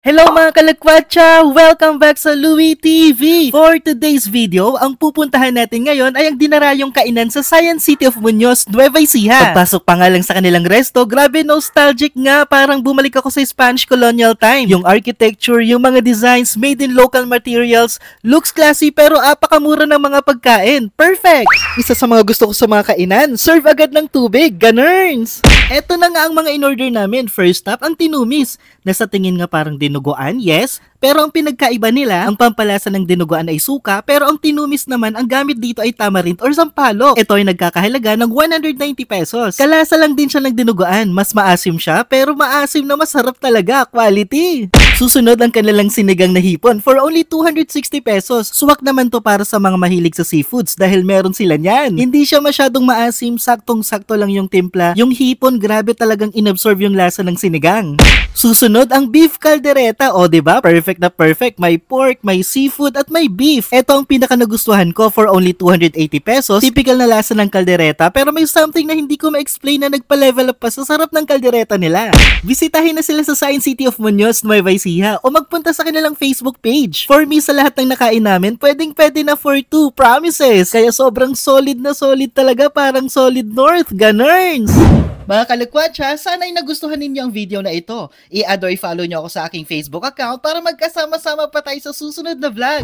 Hello mga kalakwatsa! Welcome back sa Louie TV! For today's video, ang pupuntahan natin ngayon ay ang dinarayong kainan sa Science City of Muñoz, Nueva Ecija. Pagpasok pa nga lang sa kanilang resto, grabe nostalgic nga, parang bumalik ako sa Spanish colonial time. Yung architecture, yung mga designs made in local materials, looks classy pero apakamura ng mga pagkain. Perfect! Isa sa mga gusto ko sa mga kainan, serve agad ng tubig, ganerns! Eto na nga ang mga in-order namin. First up, ang tinumis. Nasa tingin nga parang dinuguan, yes, pero ang pinagkaiba nila, ang pampalasa ng dinuguan ay suka, pero ang tinumis naman, ang gamit dito ay tamarind or sampalok. Ito ay nagkakahalaga ng 190 pesos. Kalasa lang din siya ng dinuguan, mas maasim siya, pero maasim na masarap talaga, quality. Susunod ang kanilang sinigang na hipon for only 260 pesos. Suwak naman to para sa mga mahilig sa seafoods dahil meron sila niyan. Hindi siya masyadong maasim, saktong-sakto lang yung timpla. Yung hipon, grabe talagang inabsorb yung lasa ng sinigang. Susunod ang beef caldereta. O diba? Perfect na perfect. May pork, may seafood at may beef. Ito ang pinaka nagustuhan ko for only 280 pesos. Typical na lasa ng caldereta pero may something na hindi ko ma-explain na nagpa-level up pa sa sarap ng caldereta nila. Bisitahin na sila sa Science City of Muñoz, Nueva Ecija o magpunta sa kanilang Facebook page. For me, sa lahat ng nakain namin, pwedeng-pwede na for 2 promises. Kaya sobrang solid na solid talaga, parang solid north. Ganerns! Mga kalakwatsa, sana ay nagustuhan ninyo ang video na ito. I-add or i-follow nyo ako sa aking Facebook account para magkasama-sama pa tayo sa susunod na vlog.